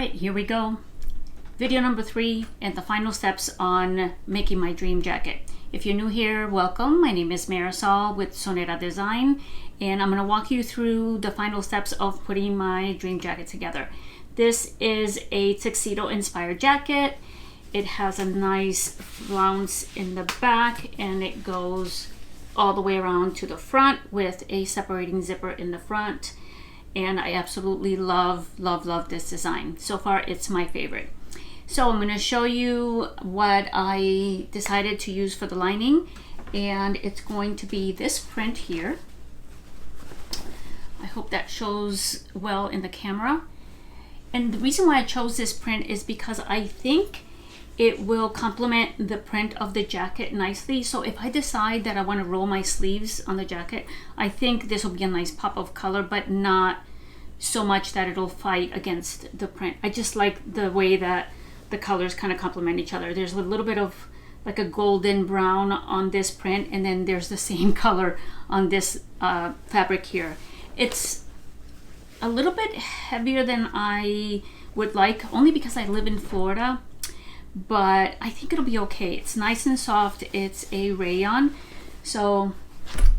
Alright, here we go. Video number 3 and the final steps on making my dream jacket. If you're new here, welcome. My name is Marisol with Sonera Design, and I'm going to walk you through the final steps of putting my dream jacket together. This is a tuxedo inspired jacket. It has a nice flounce in the back and it goes all the way around to the front with a separating zipper in the front. And I absolutely love this design. So far, it's my favorite. So I'm going to show you what I decided to use for the lining, and it's going to be this print here. I hope that shows well in the camera. And the reason why I chose this print is because I think it will complement the print of the jacket nicely. So if I decide that I want to roll my sleeves on the jacket, I think this will be a nice pop of color, but not so much that it'll fight against the print. I just like the way that the colors kind of complement each other. There's a little bit of like a golden brown on this print, and then there's the same color on this fabric here. It's a little bit heavier than I would like, only because I live in Florida, but I think it'll be okay. It's nice and soft. It's a rayon, so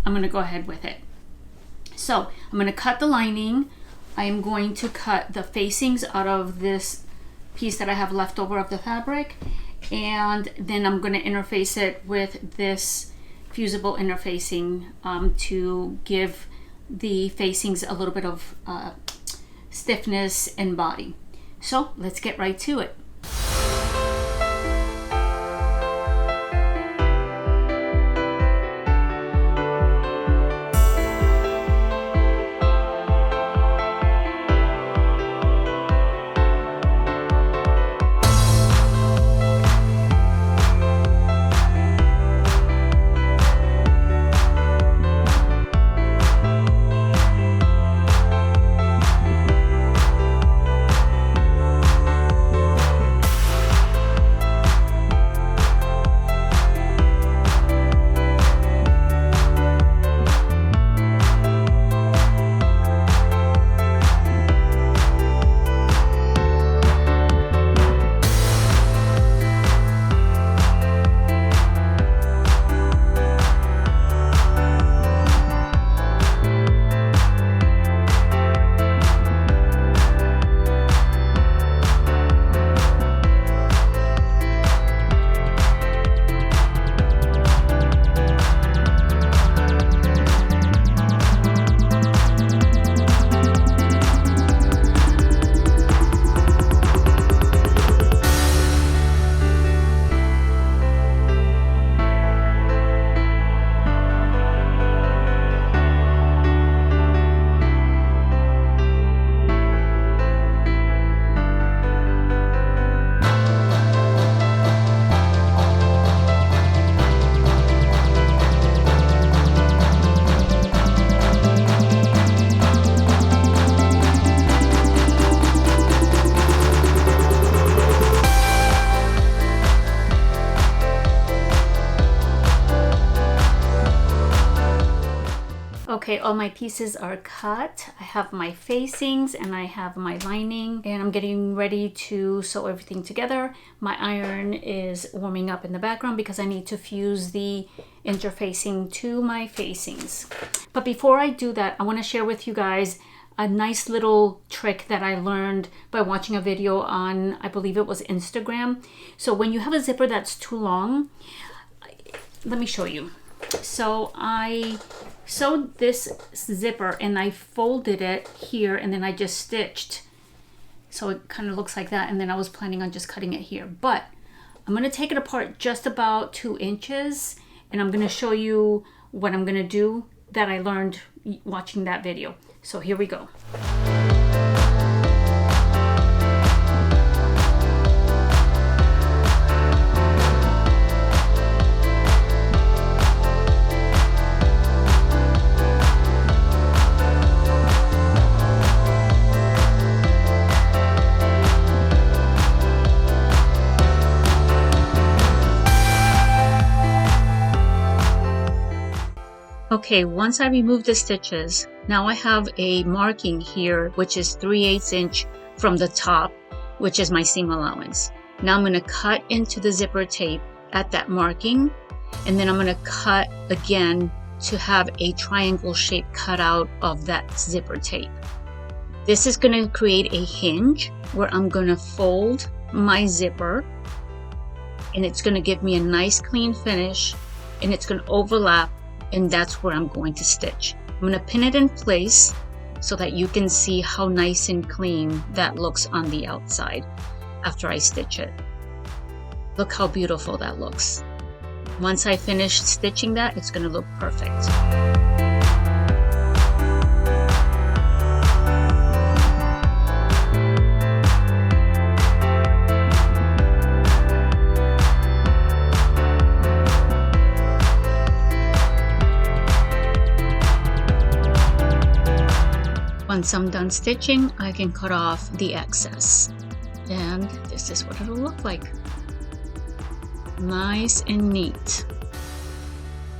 I'm gonna go ahead with it. So I'm gonna cut the lining. I am going to cut the facings out of this piece that I have left over of the fabric, and then I'm going to interface it with this fusible interfacing to give the facings a little bit of stiffness and body. So let's get right to it. Okay, all my pieces are cut. I have my facings and I have my lining, and I'm getting ready to sew everything together. My iron is warming up in the background because I need to fuse the interfacing to my facings. But before I do that, I want to share with you guys a nice little trick that I learned by watching a video on, I believe it was Instagram. So when you have a zipper that's too long, let me show you. So I sewed this zipper and I folded it here, and then I just stitched. So it kind of looks like that, and then I was planning on just cutting it here. But I'm going to take it apart just about 2 inches, and I'm going to show you what I'm going to do that I learned watching that video. So here we go. Okay, once I remove the stitches, now I have a marking here which is 3/8 inch from the top, which is my seam allowance. Now I'm going to cut into the zipper tape at that marking, and then I'm going to cut again to have a triangle shape cut out of that zipper tape. This is going to create a hinge where I'm going to fold my zipper, and it's going to give me a nice clean finish, and it's going to overlap, and that's where I'm going to stitch. I'm going to pin it in place so that you can see how nice and clean that looks on the outside after I stitch it. Look how beautiful that looks. Once I finish stitching that, it's going to look perfect. Once I'm done stitching, I can cut off the excess. And this is what it'll look like. Nice and neat.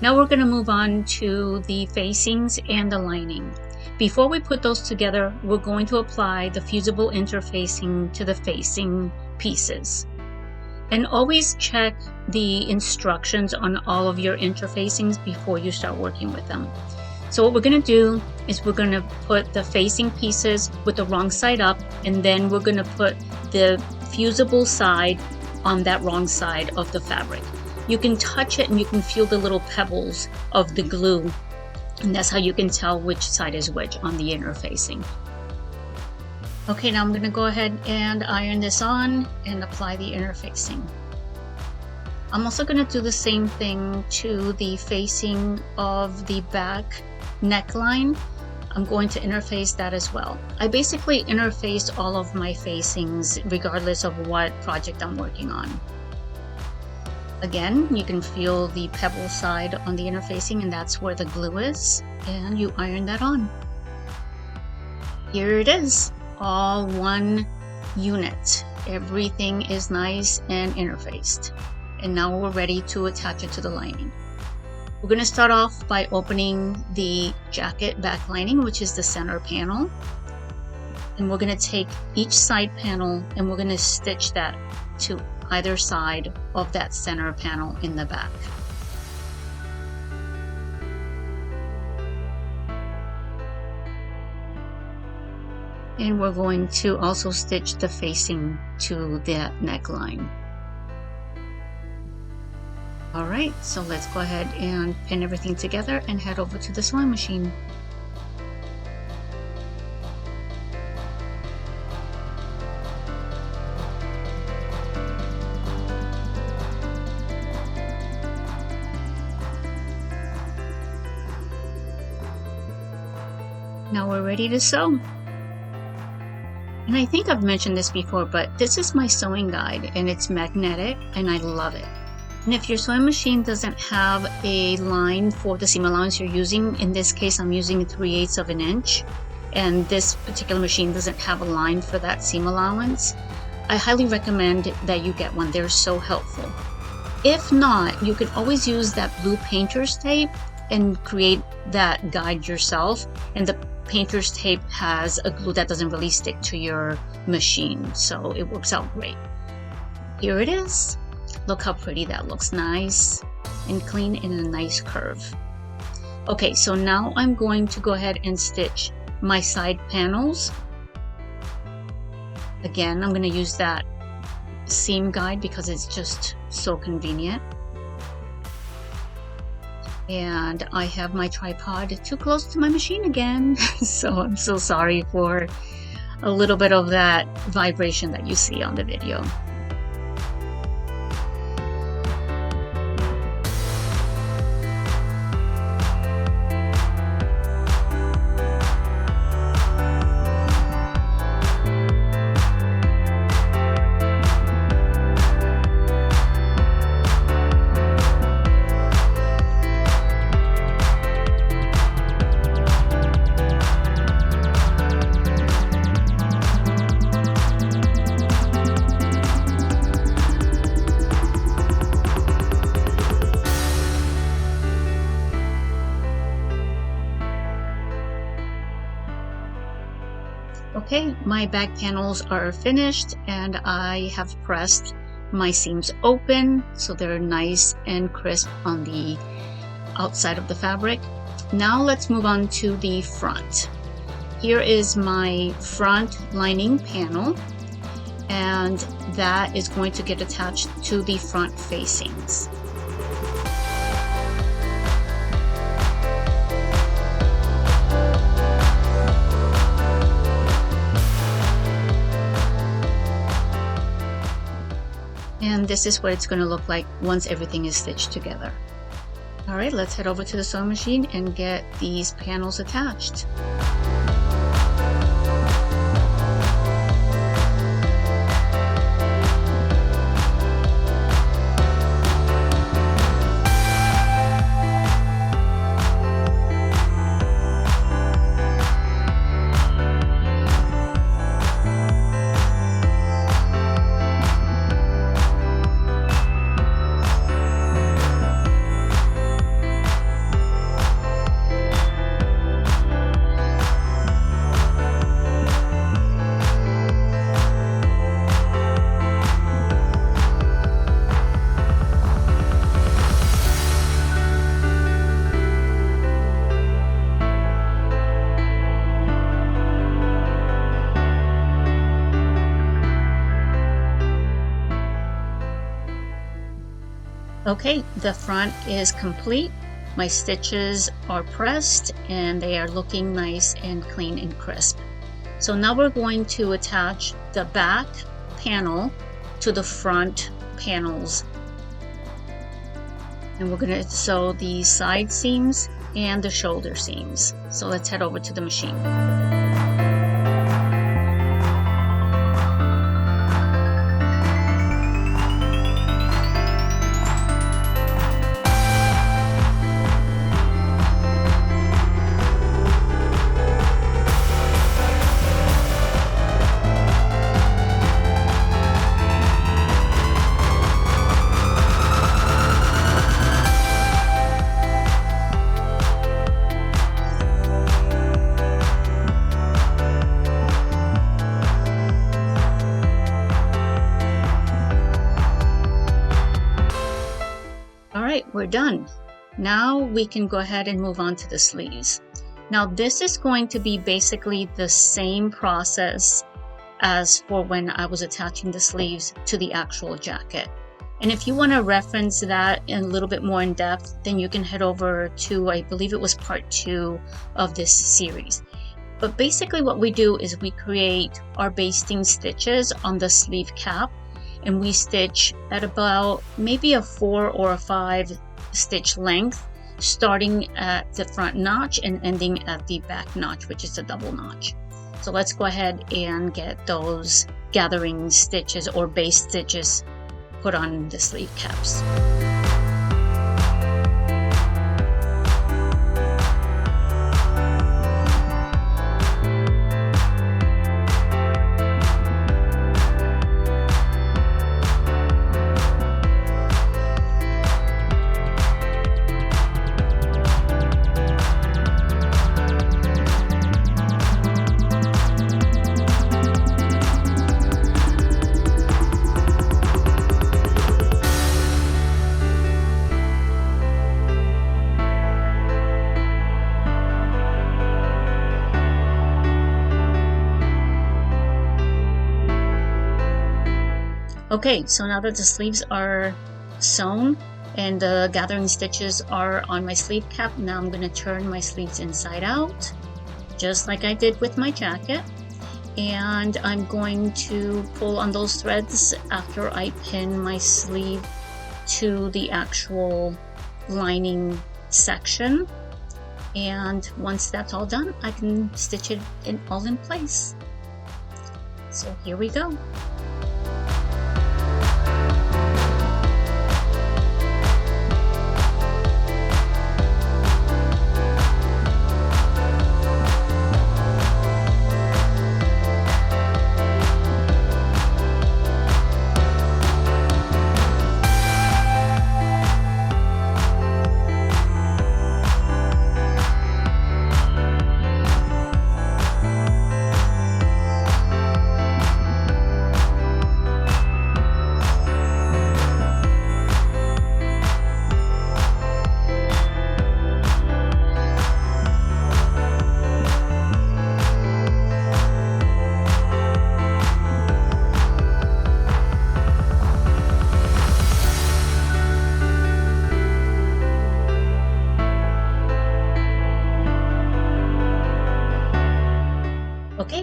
Now we're going to move on to the facings and the lining. Before we put those together, we're going to apply the fusible interfacing to the facing pieces. And always check the instructions on all of your interfacings before you start working with them. So what we're going to do is we're going to put the facing pieces with the wrong side up, and then we're going to put the fusible side on that wrong side of the fabric. You can touch it and you can feel the little pebbles of the glue, and that's how you can tell which side is which on the interfacing. Okay, now I'm going to go ahead and iron this on and apply the interfacing. I'm also going to do the same thing to the facing of the back neckline. I'm going to interface that as well. I basically interface all of my facings regardless of what project I'm working on. Again, you can feel the pebble side on the interfacing, and that's where the glue is, and you iron that on. Here it is, all one unit. Everything is nice and interfaced. And now we're ready to attach it to the lining. We're going to start off by opening the jacket back lining, which is the center panel. And we're going to take each side panel and we're going to stitch that to either side of that center panel in the back. And we're going to also stitch the facing to that neckline. Alright, so let's go ahead and pin everything together and head over to the sewing machine. Now we're ready to sew. And I think I've mentioned this before, but this is my sewing guide and it's magnetic and I love it. And if your sewing machine doesn't have a line for the seam allowance you're using, in this case I'm using 3/8 of an inch, and this particular machine doesn't have a line for that seam allowance, I highly recommend that you get one. They're so helpful. If not, you can always use that blue painter's tape and create that guide yourself, and the painter's tape has a glue that doesn't really stick to your machine, so it works out great. Here it is. Look how pretty that looks, nice and clean in a nice curve. Okay, so now I'm going to go ahead and stitch my side panels. Again, I'm going to use that seam guide because it's just so convenient. And I have my tripod too close to my machine again, so I'm so sorry for a little bit of that vibration that you see on the video. Okay, my back panels are finished and I have pressed my seams open so they're nice and crisp on the outside of the fabric. Now let's move on to the front. Here is my front lining panel, and that is going to get attached to the front facings. And this is what it's going to look like once everything is stitched together. All right, let's head over to the sewing machine and get these panels attached. Okay, the front is complete. My stitches are pressed and they are looking nice and clean and crisp. So now we're going to attach the back panel to the front panels. And we're going to sew the side seams and the shoulder seams. So let's head over to the machine. We're done. Now we can go ahead and move on to the sleeves. Now this is going to be basically the same process as for when I was attaching the sleeves to the actual jacket. And if you want to reference that in a little bit more in depth, then you can head over to, I believe it was part 2 of this series. But basically what we do is we create our basting stitches on the sleeve cap, and we stitch at about maybe a 4 or a 5 stitch length, starting at the front notch and ending at the back notch, which is a double notch. So let's go ahead and get those gathering stitches or base stitches put on the sleeve caps. Okay, so now that the sleeves are sewn and the gathering stitches are on my sleeve cap, now I'm going to turn my sleeves inside out, just like I did with my jacket. And I'm going to pull on those threads after I pin my sleeve to the actual lining section. And once that's all done, I can stitch it all in place. So here we go.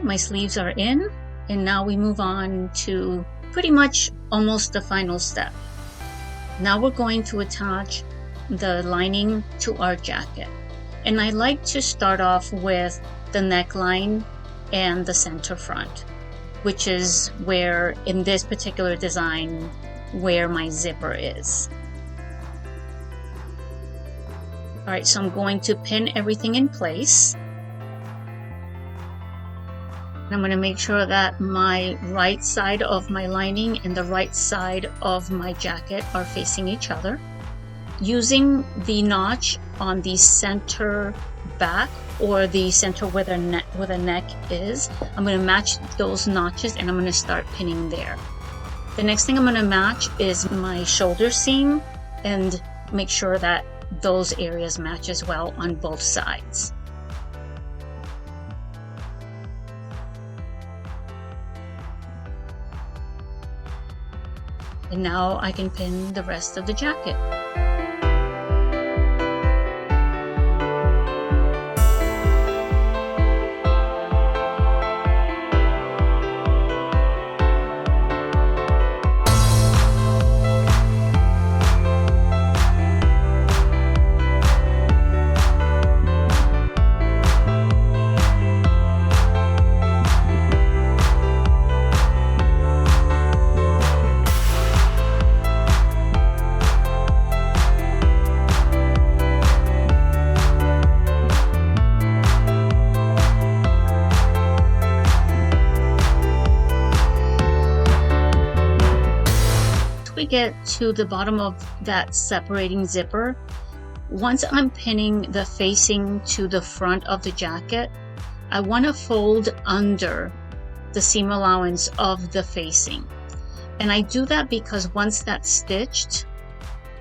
my sleeves are in, and now we move on to pretty much almost the final step. Now we're going to attach the lining to our jacket. And I like to start off with the neckline and the center front, which is where, in this particular design, where my zipper is. All right, so I'm going to pin everything in place. I'm going to make sure that my right side of my lining and the right side of my jacket are facing each other. Using the notch on the center back or the center where the neck is, I'm going to match those notches and I'm going to start pinning there. The next thing I'm going to match is my shoulder seam and make sure that those areas match as well on both sides. And now I can pin the rest of the jacket. We get to the bottom of that separating zipper. Once I'm pinning the facing to the front of the jacket, I want to fold under the seam allowance of the facing. And I do that because once that's stitched,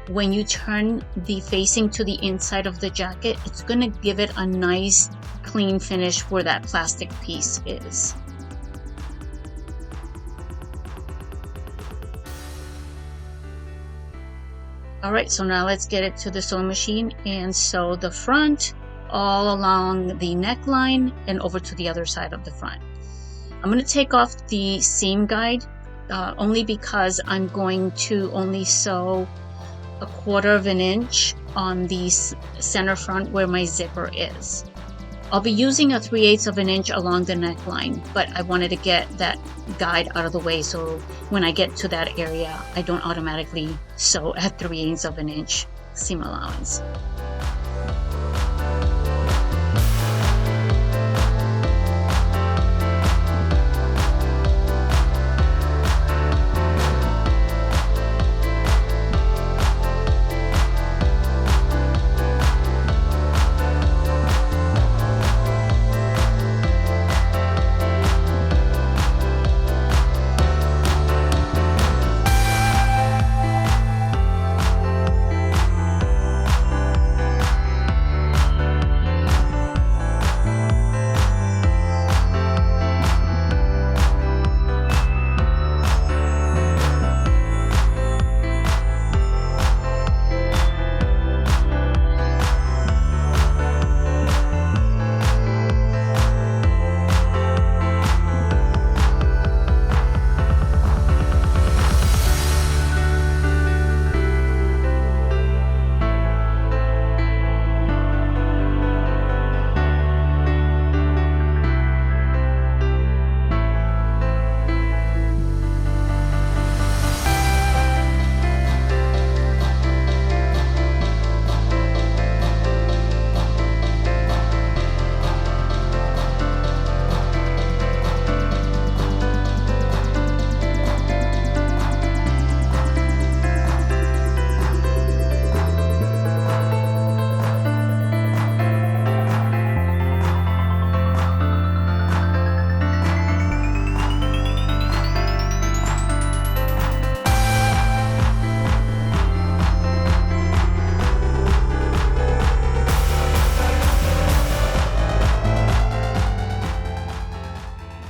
when you turn the facing to the inside of the jacket, it's going to give it a nice clean finish where that plastic piece is. Alright, so now let's get it to the sewing machine and sew the front all along the neckline and over to the other side of the front. I'm going to take off the seam guide only because I'm going to only sew 1/4 of an inch on the center front where my zipper is. I'll be using a 3/8 of an inch along the neckline, but I wanted to get that guide out of the way so when I get to that area, I don't automatically sew at 3/8 of an inch seam allowance.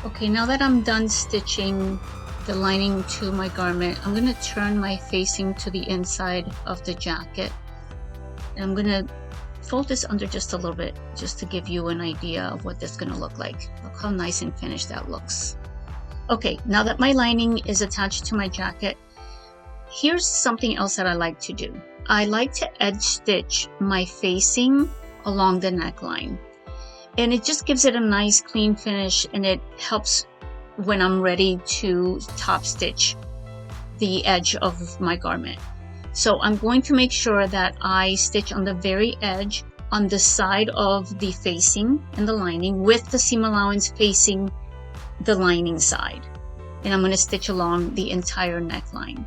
Okay, now that I'm done stitching the lining to my garment, I'm going to turn my facing to the inside of the jacket. And I'm going to fold this under just a little bit, just to give you an idea of what this is going to look like. Look how nice and finished that looks. Okay, now that my lining is attached to my jacket, here's something else that I like to do. I like to edge stitch my facing along the neckline. And it just gives it a nice clean finish, and it helps when I'm ready to top stitch the edge of my garment. So I'm going to make sure that I stitch on the very edge on the side of the facing and the lining with the seam allowance facing the lining side. And I'm going to stitch along the entire neckline.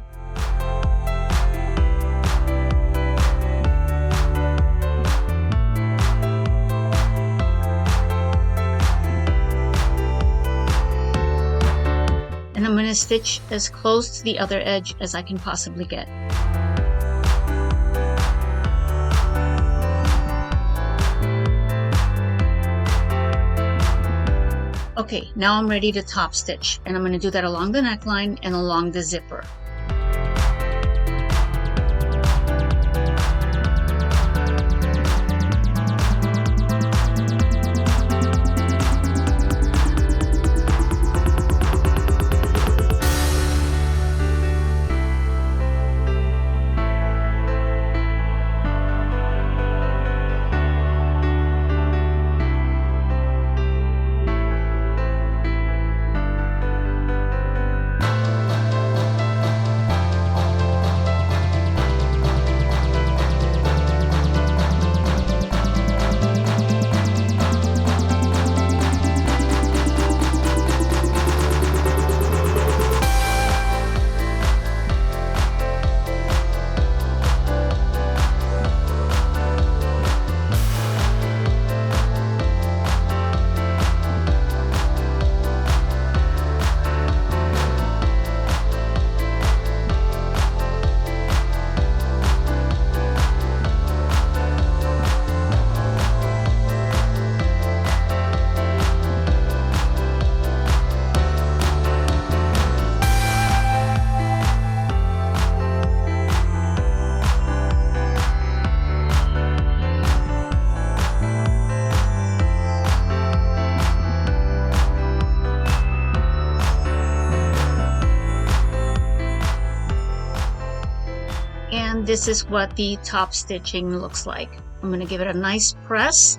And I'm going to stitch as close to the other edge as I can possibly get. Okay, now I'm ready to top stitch, and I'm going to do that along the neckline and along the zipper. And this is what the top stitching looks like. I'm going to give it a nice press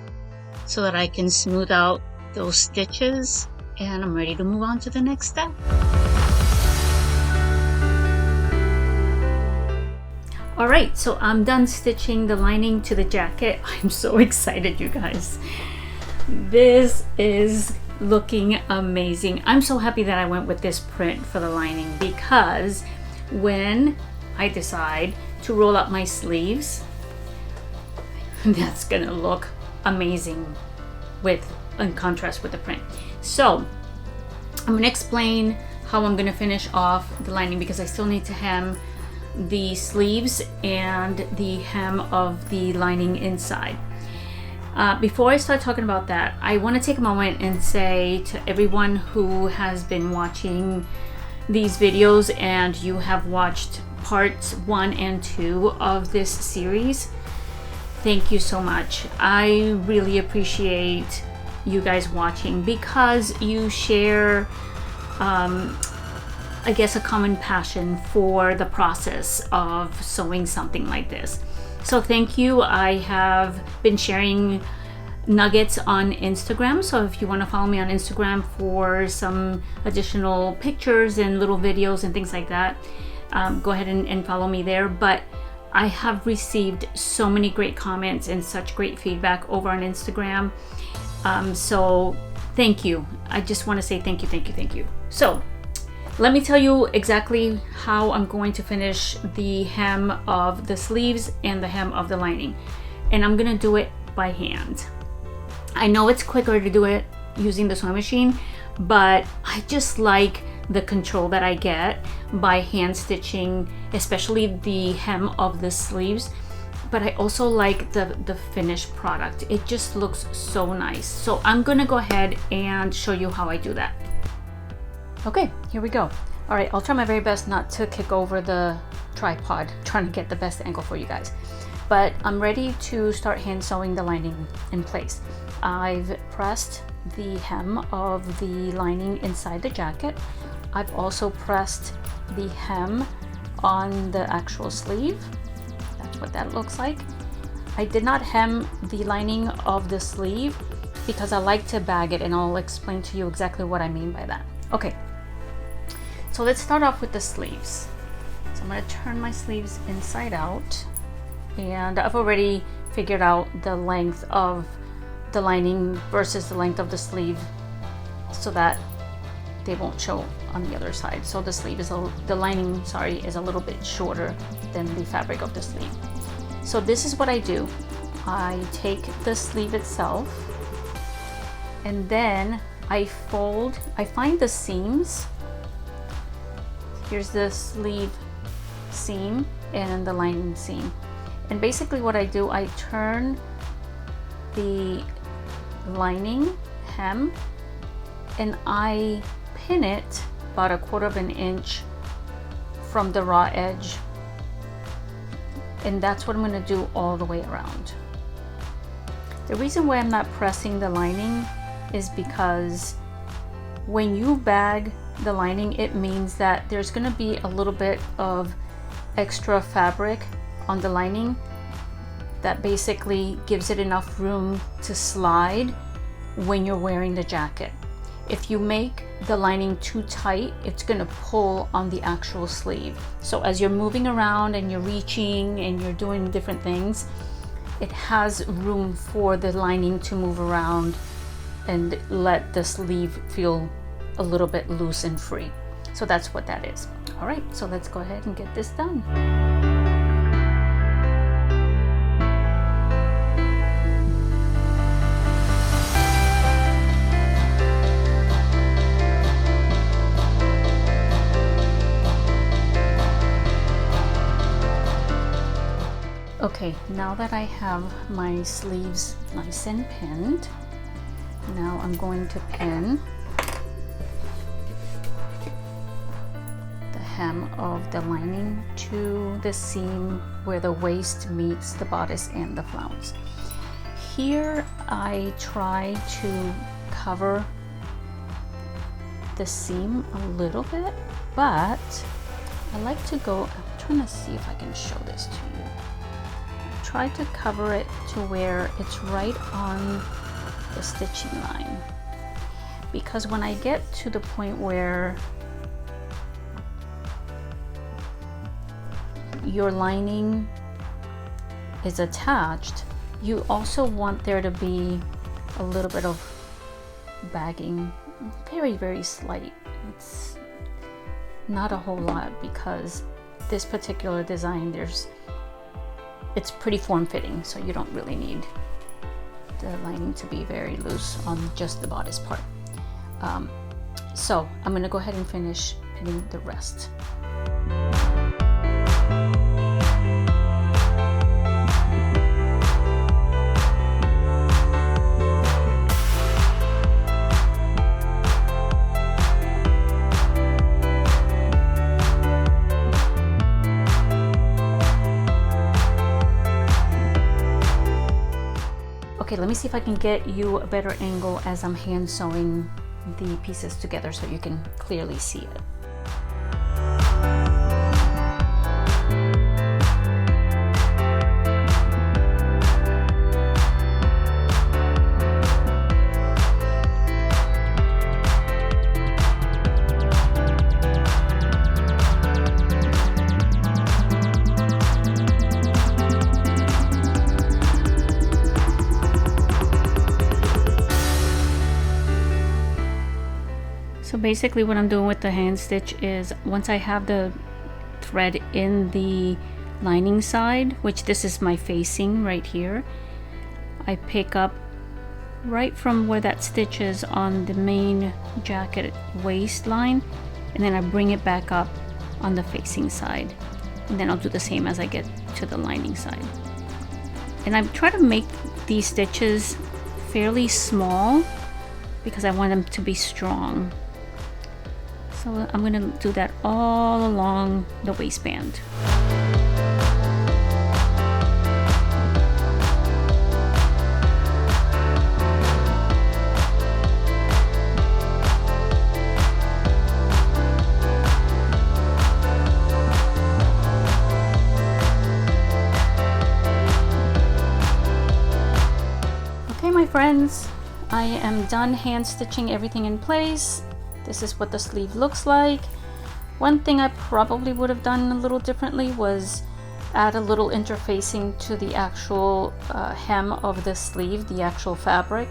so that I can smooth out those stitches, and I'm ready to move on to the next step. Alright, so I'm done stitching the lining to the jacket. I'm so excited, you guys. This is looking amazing. I'm so happy that I went with this print for the lining, because when I decide to roll up my sleeves, that's gonna look amazing in contrast with the print. So I'm gonna explain how I'm gonna finish off the lining, because I still need to hem the sleeves and the hem of the lining inside. Before I start talking about that, I want to take a moment and say to everyone who has been watching these videos and you have watched parts 1 and 2 of this series, thank you so much. I really appreciate you guys watching, because you share I guess a common passion for the process of sewing something like this. So thank you. I have been sharing nuggets on Instagram, so if you want to follow me on Instagram for some additional pictures and little videos and things like that, go ahead and follow me there. But I have received so many great comments and such great feedback over on Instagram, so thank you. I just want to say thank you. So let me tell you exactly how I'm going to finish the hem of the sleeves and the hem of the lining, and I'm gonna do it by hand. I know it's quicker to do it using the sewing machine, but I just like the control that I get by hand stitching, especially the hem of the sleeves. But I also like the finished product. It just looks so nice. So I'm gonna go ahead and show you how I do that. Okay, here we go. All right, I'll try my very best not to kick over the tripod, trying to get the best angle for you guys. but I'm ready to start hand sewing the lining in place. I've pressed the hem of the lining inside the jacket. I've also pressed the hem on the actual sleeve. That's what that looks like. I did not hem the lining of the sleeve because I like to bag it, and I'll explain to you exactly what I mean by that. Okay, so let's start off with the sleeves. So I'm going to turn my sleeves inside out, and I've already figured out the length of the lining versus the length of the sleeve so that they won't show on the other side. So the sleeve is the lining, sorry, is a little bit shorter than the fabric of the sleeve. So this is what I do. I take the sleeve itself, and then I find the seams. Here's the sleeve seam and the lining seam. And basically what I do, I turn the lining hem and I pin it about 1/4 of an inch from the raw edge, and that's what I'm going to do all the way around. The reason why I'm not pressing the lining is because when you bag the lining, it means that there's going to be a little bit of extra fabric on the lining that basically gives it enough room to slide when you're wearing the jacket. If you make the lining too tight, it's going to pull on the actual sleeve. So as you're moving around and you're reaching and you're doing different things, it has room for the lining to move around and let the sleeve feel a little bit loose and free. So that's what that is. All right, so let's go ahead and get this done. Okay, now that I have my sleeves nice and pinned, now I'm going to pin the hem of the lining to the seam where the waist meets the bodice and the flounce. Here I try to cover the seam a little bit, but I like to go, I'm trying to see if I can show this to you. Try to cover it to where it's right on the stitching line, because when I get to the point where your lining is attached, you also want there to be a little bit of bagging, very, very slight. It's not a whole lot, because this particular design, it's pretty form-fitting, so you don't really need the lining to be very loose on just the bodice part. So I'm going to go ahead and finish pinning the rest. Okay, let me see if I can get you a better angle as I'm hand sewing the pieces together so you can clearly see it. So basically what I'm doing with the hand stitch is, once I have the thread in the lining side, which this is my facing right here, I pick up right from where that stitch is on the main jacket waistline, and then I bring it back up on the facing side, and then I'll do the same as I get to the lining side. And I try to make these stitches fairly small because I want them to be strong. So I'm going to do that all along the waistband. friends, I am done hand stitching everything in place. This is what the sleeve looks like. One thing I probably would have done a little differently was add a little interfacing to the actual hem of the sleeve, the actual fabric,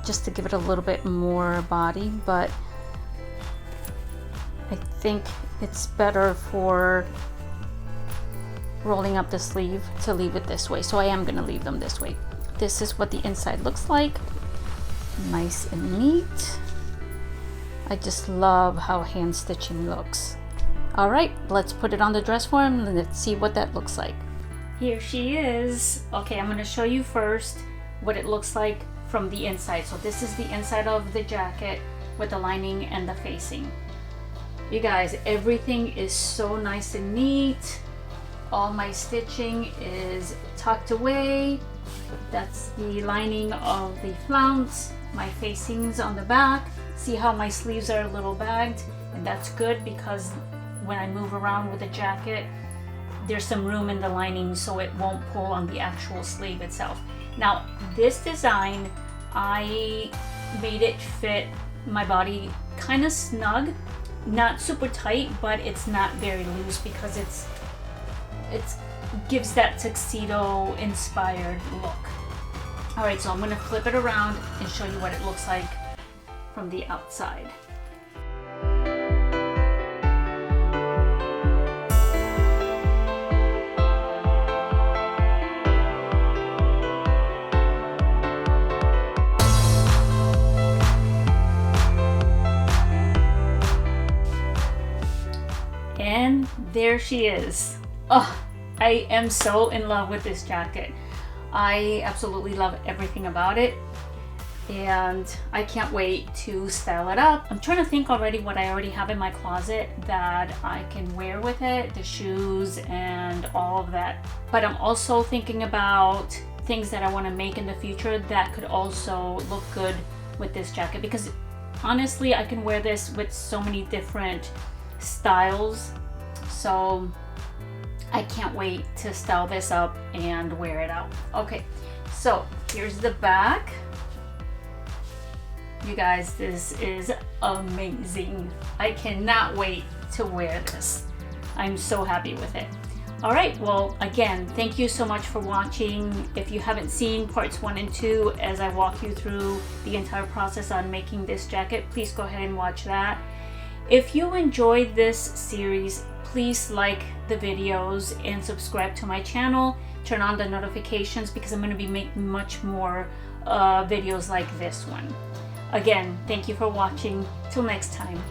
just to give it a little bit more body, but I think it's better for rolling up the sleeve to leave it this way, so I am going to leave them this way. This is what the inside looks like. Nice and neat. I just love how hand stitching looks. All right, let's put it on the dress form and let's see what that looks like. Here she is. Okay, I'm going to show you first what it looks like from the inside. So this is the inside of the jacket with the lining and the facing. You guys, everything is so nice and neat. All my stitching is tucked away. That's the lining of the flounce, my facings on the back. See how my sleeves are a little bagged, and that's good because when I move around with the jacket, there's some room in the lining so it won't pull on the actual sleeve itself. Now, this design, I made it fit my body kind of snug, not super tight, but it's not very loose because it gives that tuxedo inspired look. All right, so I'm gonna flip it around and show you what it looks like from the outside. And there she is. Oh, I am so in love with this jacket. I absolutely love everything about it, and I can't wait to style it up. I'm trying to think already what I already have in my closet that I can wear with it, the shoes and all of that. But I'm also thinking about things that I want to make in the future that could also look good with this jacket, because honestly, I can wear this with so many different styles. So I can't wait to style this up and wear it out. Okay, so here's the back. You guys, this is amazing. I cannot wait to wear this. I'm so happy with it. All right, well, again, thank you so much for watching. If you haven't seen parts 1 and 2 as I walk you through the entire process on making this jacket, please go ahead and watch that. If you enjoyed this series, please like the videos and subscribe to my channel. Turn on the notifications because I'm going to be making much more videos like this one. Again, thank you for watching. Till next time.